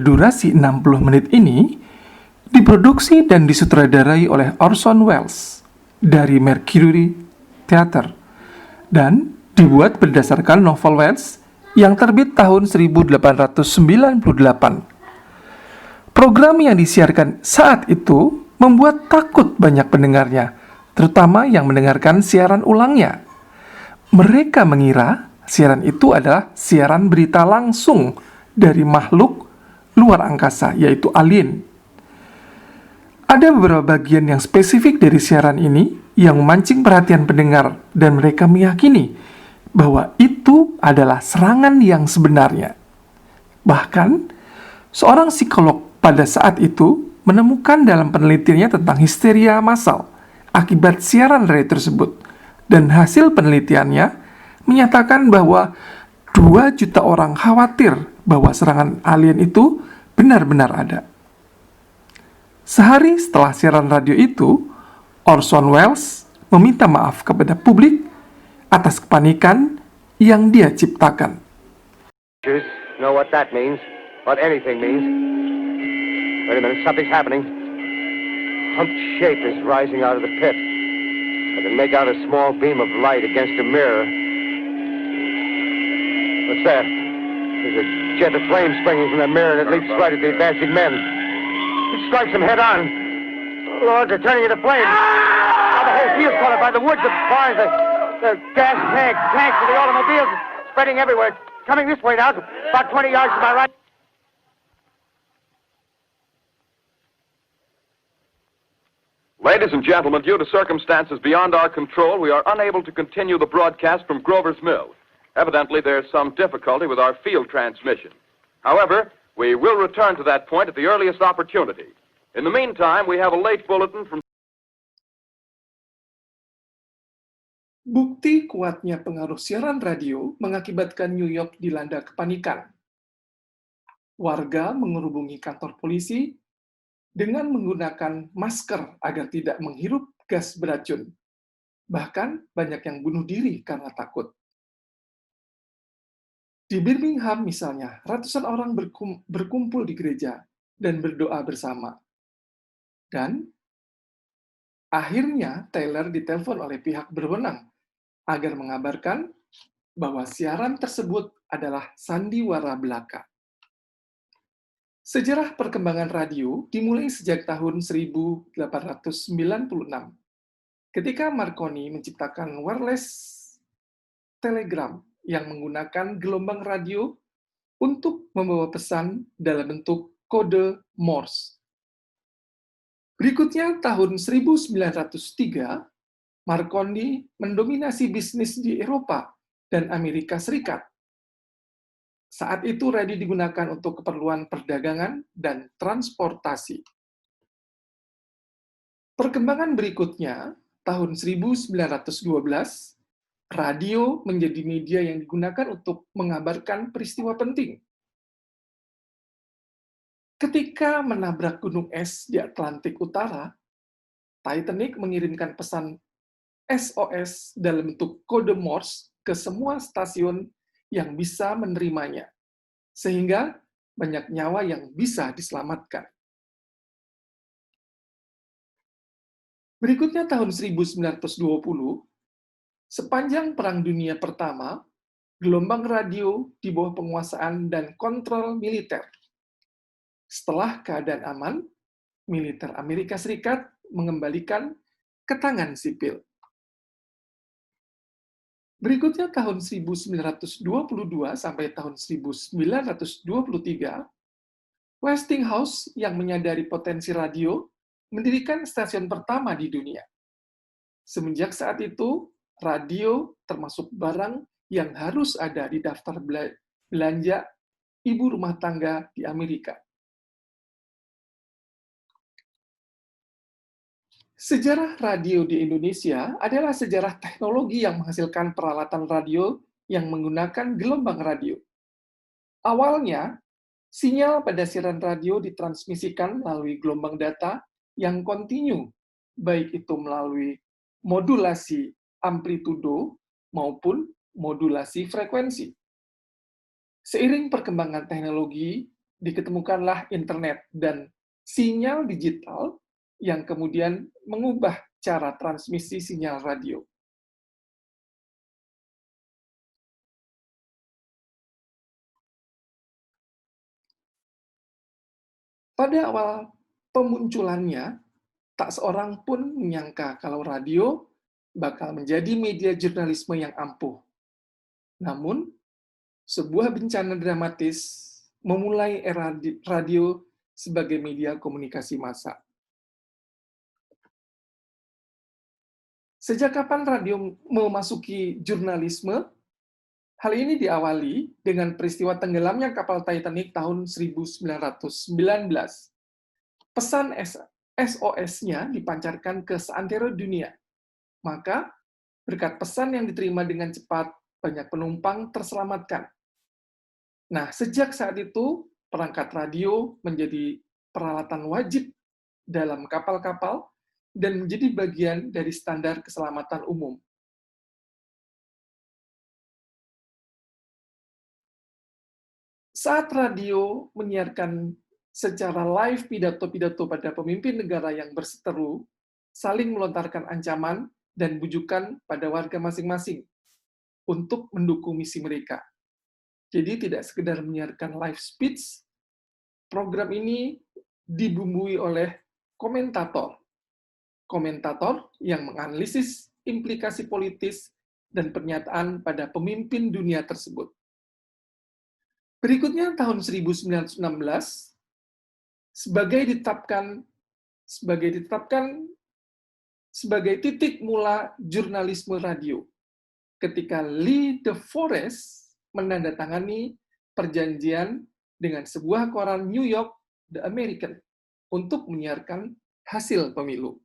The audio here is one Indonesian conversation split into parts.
berdurasi 60 menit ini diproduksi dan disutradarai oleh Orson Welles dari Mercury Theatre dan dibuat berdasarkan novel Welles yang terbit tahun 1898. Program yang disiarkan saat itu membuat takut banyak pendengarnya, terutama yang mendengarkan siaran ulangnya. Mereka mengira siaran itu adalah siaran berita langsung dari makhluk luar angkasa, yaitu alien. Ada beberapa bagian yang spesifik dari siaran ini yang memancing perhatian pendengar, dan mereka meyakini bahwa itu adalah serangan yang sebenarnya. Bahkan, seorang psikolog pada saat itu menemukan dalam penelitiannya tentang histeria massal akibat siaran radio tersebut, dan hasil penelitiannya menyatakan bahwa 2 juta orang khawatir bahwa serangan alien itu benar-benar ada. Sehari setelah siaran radio itu, Orson Welles meminta maaf kepada publik atas kepanikan yang dia ciptakan. Know what that means? What anything means? Wait a minute, something's happening. Humped shape is rising out of the pit. I can make out a small beam of light against a mirror. What's that? There's a jet of flame springing from the mirror and it leaps right at the advancing men. It strikes them head on. Lord, they're turning into flames. Now the whole field's caught by the woods, the barns, the gas tanks of the automobiles spreading everywhere. It's coming this way now, about 20 yards to my right. Ladies and gentlemen, due to circumstances beyond our control, we are unable to continue the broadcast from Grover's Mill. Evidently, there's some difficulty with our field transmission. However, we will return to that point at the earliest opportunity. In the meantime, we have a late bulletin from... Bukti kuatnya pengaruh siaran radio mengakibatkan New York dilanda kepanikan. Warga mengerubungi kantor polisi dengan menggunakan masker agar tidak menghirup gas beracun. Bahkan banyak yang bunuh diri karena takut. Di Birmingham misalnya, ratusan orang berkumpul di gereja dan berdoa bersama. Dan akhirnya Taylor ditelepon oleh pihak berwenang agar mengabarkan bahwa siaran tersebut adalah sandiwara belaka. Sejarah perkembangan radio dimulai sejak tahun 1896, ketika Marconi menciptakan wireless telegram yang menggunakan gelombang radio untuk membawa pesan dalam bentuk kode Morse. Berikutnya, tahun 1903, Marconi mendominasi bisnis di Eropa dan Amerika Serikat. Saat itu radio digunakan untuk keperluan perdagangan dan transportasi. Perkembangan berikutnya, tahun 1912, radio menjadi media yang digunakan untuk mengabarkan peristiwa penting. Ketika menabrak gunung es di Atlantik Utara, Titanic mengirimkan pesan SOS dalam bentuk kode Morse ke semua stasiun yang bisa menerimanya, sehingga banyak nyawa yang bisa diselamatkan. Berikutnya tahun 1920, sepanjang Perang Dunia Pertama, gelombang radio di bawah penguasaan dan kontrol militer. Setelah keadaan aman, militer Amerika Serikat mengembalikan ke tangan sipil. Berikutnya tahun 1922 sampai tahun 1923, Westinghouse yang menyadari potensi radio mendirikan stasiun pertama di dunia. Semenjak saat itu, radio termasuk barang yang harus ada di daftar belanja ibu rumah tangga di Amerika. Sejarah radio di Indonesia adalah sejarah teknologi yang menghasilkan peralatan radio yang menggunakan gelombang radio. Awalnya, sinyal pada siaran radio ditransmisikan melalui gelombang data yang kontinu, baik itu melalui modulasi amplitudo maupun modulasi frekuensi. Seiring perkembangan teknologi diketemukanlah internet dan sinyal digital yang kemudian mengubah cara transmisi sinyal radio. Pada awal pemunculannya, tak seorang pun menyangka kalau radio bakal menjadi media jurnalisme yang ampuh. Namun, sebuah bencana dramatis memulai era radio sebagai media komunikasi massa. Sejak kapan radio memasuki jurnalisme? Hal ini diawali dengan peristiwa tenggelamnya kapal Titanic tahun 1919. Pesan SOS-nya dipancarkan ke seantero dunia. Maka, berkat pesan yang diterima dengan cepat, banyak penumpang terselamatkan. Nah, sejak saat itu, perangkat radio menjadi peralatan wajib dalam kapal-kapal dan menjadi bagian dari standar keselamatan umum. Saat radio menyiarkan secara live pidato-pidato pada pemimpin negara yang berseteru, saling melontarkan ancaman dan bujukan pada warga masing-masing untuk mendukung misi mereka. Jadi tidak sekedar menyiarkan live speech, program ini dibumbui oleh komentator. Komentator yang menganalisis implikasi politis dan pernyataan pada pemimpin dunia tersebut. Berikutnya tahun 1916 ditetapkan sebagai titik mula jurnalisme radio ketika Lee De Forest menandatangani perjanjian dengan sebuah koran New York, The American, untuk menyiarkan hasil pemilu.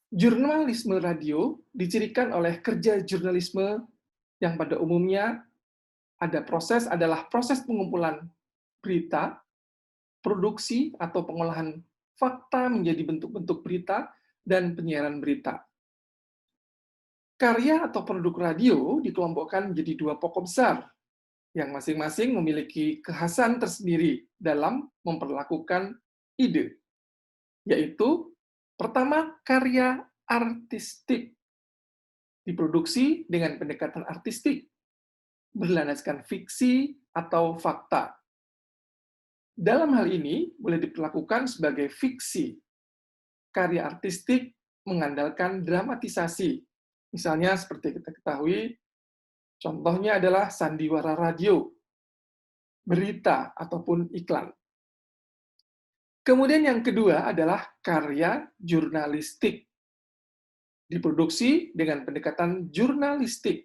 Jurnalisme radio dicirikan oleh kerja jurnalisme yang pada umumnya adalah proses pengumpulan berita, produksi atau pengolahan fakta menjadi bentuk-bentuk berita, dan penyiaran berita. Karya atau produk radio dikelompokkan menjadi dua pokok besar, yang masing-masing memiliki kekhasan tersendiri dalam memperlakukan ide, yaitu pertama, karya artistik, diproduksi dengan pendekatan artistik, berlandaskan fiksi atau fakta. Dalam hal ini, boleh diperlakukan sebagai fiksi. Karya artistik mengandalkan dramatisasi. Misalnya, seperti kita ketahui, contohnya adalah sandiwara radio, berita, ataupun iklan. Kemudian yang kedua adalah karya jurnalistik. Diproduksi dengan pendekatan jurnalistik,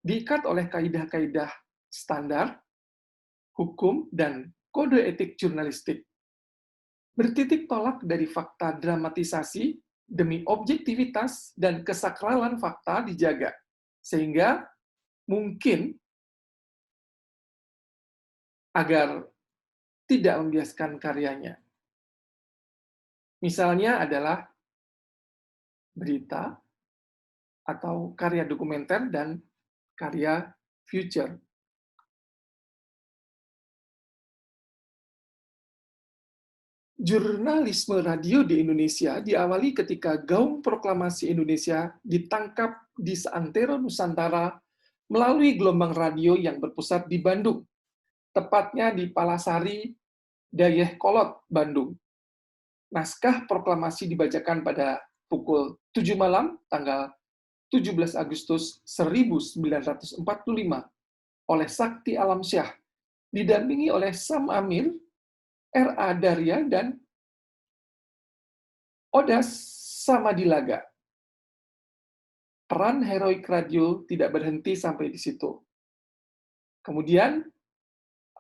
diikat oleh kaidah-kaidah standar, hukum, dan kode etik jurnalistik. Bertitik tolak dari fakta dramatisasi demi objektivitas dan kesakralan fakta dijaga, sehingga mungkin agar tidak membiaskan karyanya. Misalnya adalah berita, atau karya dokumenter, dan karya future. Jurnalisme radio di Indonesia diawali ketika Gaung Proklamasi Indonesia ditangkap di seantero Nusantara melalui gelombang radio yang berpusat di Bandung, tepatnya di Palasari, Dayakolot, Bandung. Naskah proklamasi dibacakan pada pukul 7 malam, tanggal 17 Agustus 1945, oleh Sakti Alamsyah, didampingi oleh Sam Amir, R.A. Darya, dan Odas Samadilaga. Peran heroik radio tidak berhenti sampai di situ. Kemudian,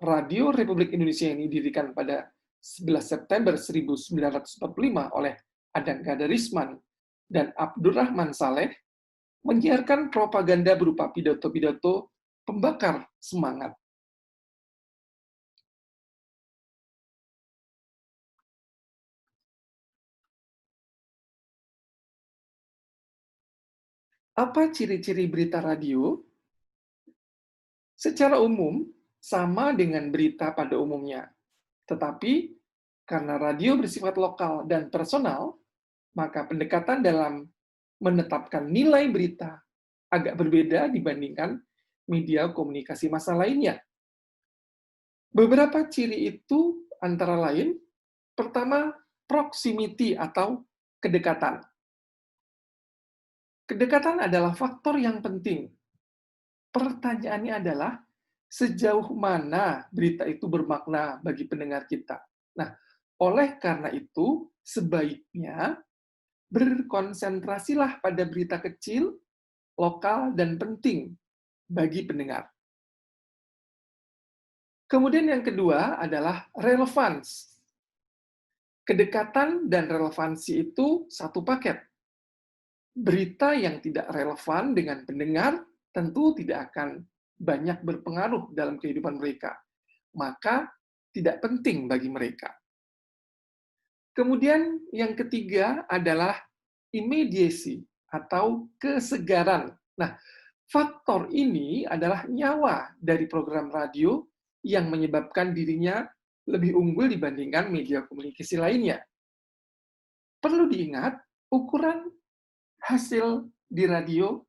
Radio Republik Indonesia ini didirikan pada 11 September 1945 oleh Adang Gadarisman dan Abdurrahman Saleh, menyiarkan propaganda berupa pidato-pidato pembakar semangat. Apa ciri-ciri berita radio? Secara umum, sama dengan berita pada umumnya. Tetapi, karena radio bersifat lokal dan personal, maka pendekatan dalam menetapkan nilai berita agak berbeda dibandingkan media komunikasi massa lainnya. Beberapa ciri itu antara lain, pertama, proximity atau kedekatan. Kedekatan adalah faktor yang penting. Pertanyaannya adalah, sejauh mana berita itu bermakna bagi pendengar kita. Nah, oleh karena itu, sebaiknya berkonsentrasilah pada berita kecil, lokal, dan penting bagi pendengar. Kemudian yang kedua adalah relevance. Kedekatan dan relevansi itu satu paket. Berita yang tidak relevan dengan pendengar tentu tidak akan banyak berpengaruh dalam kehidupan mereka. Maka tidak penting bagi mereka. Kemudian yang ketiga adalah immediacy atau kesegaran. Nah, faktor ini adalah nyawa dari program radio yang menyebabkan dirinya lebih unggul dibandingkan media komunikasi lainnya. Perlu diingat, ukuran hasil di radio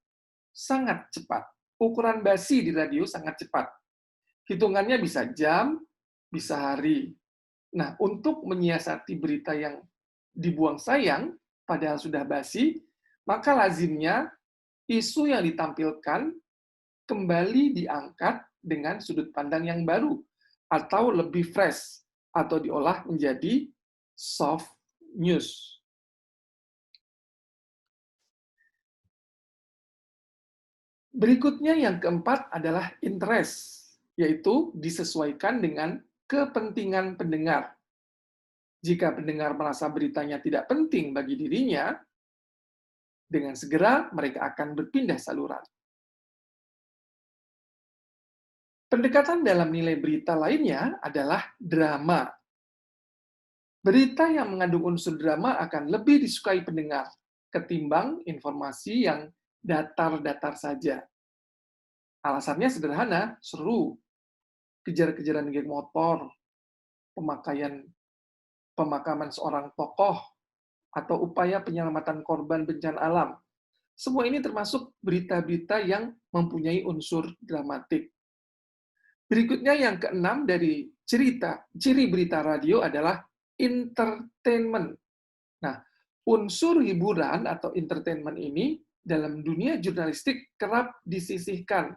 sangat cepat. Ukuran basi di radio sangat cepat. Hitungannya bisa jam, bisa hari. Nah, untuk menyiasati berita yang dibuang sayang, padahal sudah basi, maka lazimnya isu yang ditampilkan kembali diangkat dengan sudut pandang yang baru, atau lebih fresh, atau diolah menjadi soft news. Berikutnya yang keempat adalah interest, yaitu disesuaikan dengan kepentingan pendengar. Jika pendengar merasa beritanya tidak penting bagi dirinya, dengan segera mereka akan berpindah saluran. Pendekatan dalam nilai berita lainnya adalah drama. Berita yang mengandung unsur drama akan lebih disukai pendengar ketimbang informasi yang datar-datar saja. Alasannya sederhana, seru, kejar-kejaran geng motor, pemakaman seorang tokoh, atau upaya penyelamatan korban bencana alam. Semua ini termasuk berita-berita yang mempunyai unsur dramatik. Berikutnya yang keenam dari ciri berita radio adalah entertainment. Nah, unsur hiburan atau entertainment ini dalam dunia jurnalistik kerap disisihkan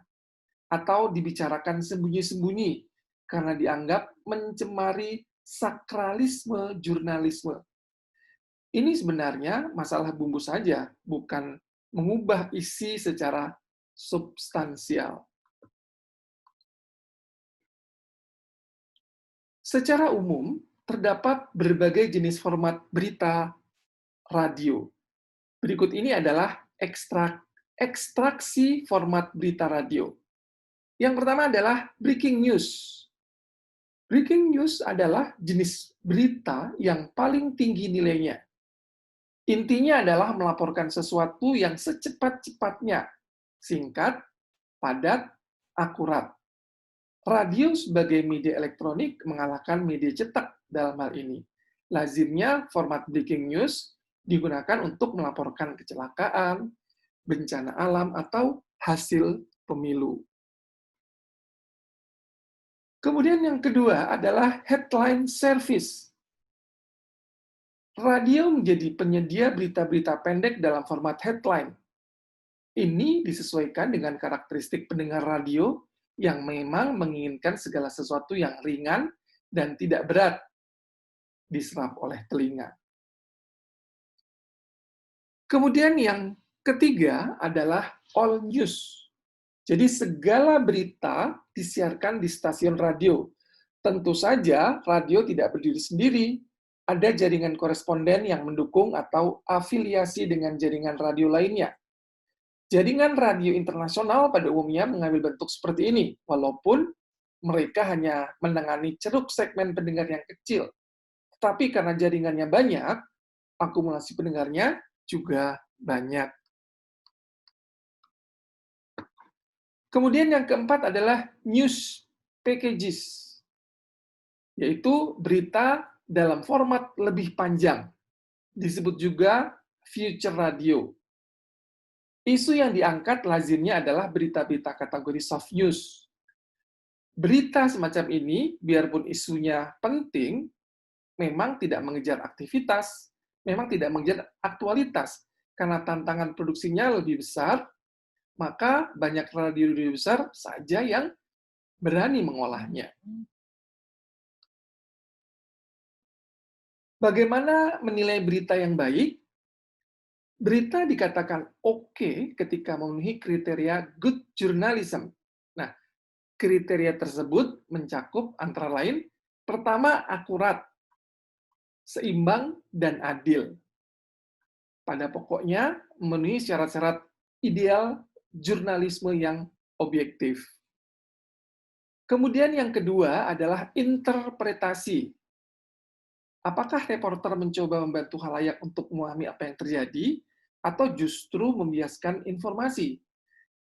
atau dibicarakan sembunyi-sembunyi karena dianggap mencemari sakralisme jurnalisme. Ini sebenarnya masalah bumbu saja, bukan mengubah isi secara substansial. Secara umum, terdapat berbagai jenis format berita radio. Berikut ini adalah ekstraksi format berita radio. Yang pertama adalah breaking news. Breaking news adalah jenis berita yang paling tinggi nilainya. Intinya adalah melaporkan sesuatu yang secepat-cepatnya, singkat, padat, akurat. Radio sebagai media elektronik mengalahkan media cetak dalam hal ini. Lazimnya format breaking news digunakan untuk melaporkan kecelakaan, bencana alam, atau hasil pemilu. Kemudian yang kedua adalah headline service. Radio menjadi penyedia berita-berita pendek dalam format headline. Ini disesuaikan dengan karakteristik pendengar radio yang memang menginginkan segala sesuatu yang ringan dan tidak berat diserap oleh telinga. Kemudian yang ketiga adalah all news. Jadi segala berita disiarkan di stasiun radio. Tentu saja radio tidak berdiri sendiri. Ada jaringan koresponden yang mendukung atau afiliasi dengan jaringan radio lainnya. Jaringan radio internasional pada umumnya mengambil bentuk seperti ini, walaupun mereka hanya menangani ceruk segmen pendengar yang kecil. Tetapi karena jaringannya banyak, akumulasi pendengarnya juga banyak. Kemudian yang keempat adalah news packages, yaitu berita dalam format lebih panjang, disebut juga future radio. Isu yang diangkat lazimnya adalah berita-berita kategori soft news. Berita semacam ini, biarpun isunya penting, memang tidak mengejar aktivitas, memang tidak mengejar aktualitas, karena tantangan produksinya lebih besar, maka banyak radio besar saja yang berani mengolahnya. Bagaimana menilai berita yang baik? Berita dikatakan oke ketika memenuhi kriteria good journalism. Nah, kriteria tersebut mencakup antara lain, pertama, akurat, seimbang, dan adil. Pada pokoknya, memenuhi syarat-syarat ideal jurnalisme yang objektif. Kemudian yang kedua adalah interpretasi. Apakah reporter mencoba membantu khalayak untuk memahami apa yang terjadi, atau justru membiaskan informasi?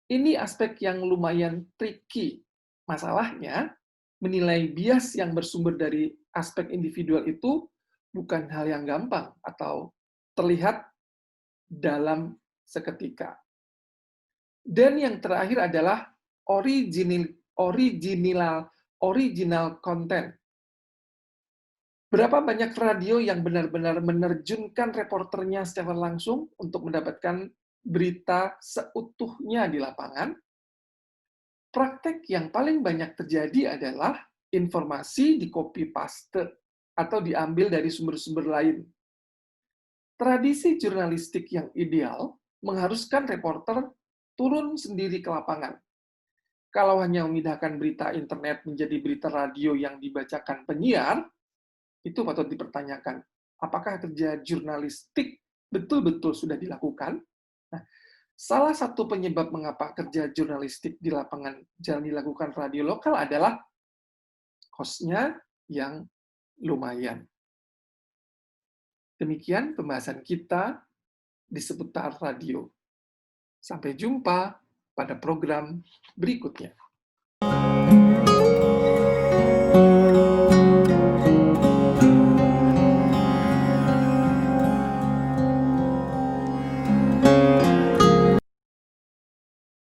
Ini aspek yang lumayan tricky. Masalahnya, menilai bias yang bersumber dari aspek individual itu bukan hal yang gampang atau terlihat dalam seketika. Dan yang terakhir adalah original content. Berapa banyak radio yang benar-benar menerjunkan reporternya secara langsung untuk mendapatkan berita seutuhnya di lapangan? Praktek yang paling banyak terjadi adalah informasi di copy paste atau diambil dari sumber-sumber lain. Tradisi jurnalistik yang ideal mengharuskan reporter turun sendiri ke lapangan. Kalau hanya memindahkan berita internet menjadi berita radio yang dibacakan penyiar, itu patut dipertanyakan. Apakah kerja jurnalistik betul-betul sudah dilakukan? Nah, salah satu penyebab mengapa kerja jurnalistik di lapangan jarang dilakukan radio lokal adalah cost-nya yang lumayan. Demikian pembahasan kita di seputar radio. Sampai jumpa pada program berikutnya.